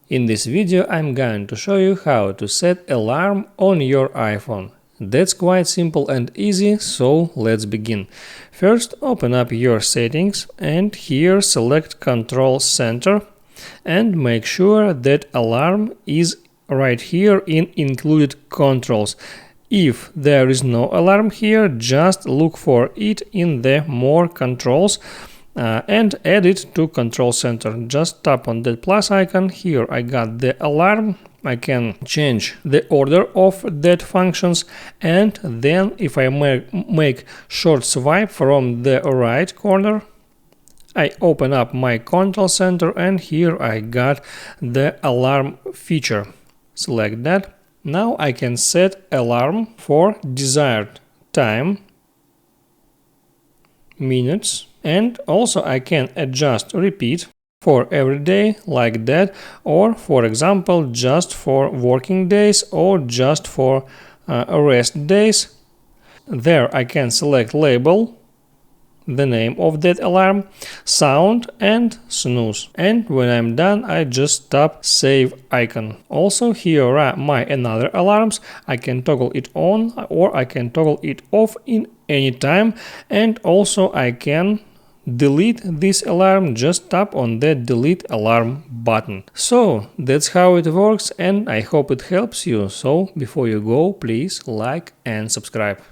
In this video I'm going to show you how to set alarm on your iPhone. That's quite simple and easy, so let's begin. First, open up your settings and here select Control Center and make sure that alarm is right here in Included Controls. If there is no alarm here, just look for it in the More Controls and add it to Control Center. Just tap on that plus icon. Here I got the alarm. I can change the order of that functions, and then if I make short swipe from the right corner, I open up my Control Center and here I got the alarm feature. Select that. Now I can set alarm for desired time, minutes, and also I can adjust repeat for every day like that, or for example just for working days or just for rest days. There I can select label, the name of that alarm, sound and snooze. And when I'm done, I just tap save icon. Also here are my another alarms. I can toggle it on or I can toggle it off in any time, and also I can delete this alarm. Just tap on the delete alarm button. So that's how it works, and I hope it helps you. So before you go, please like and subscribe.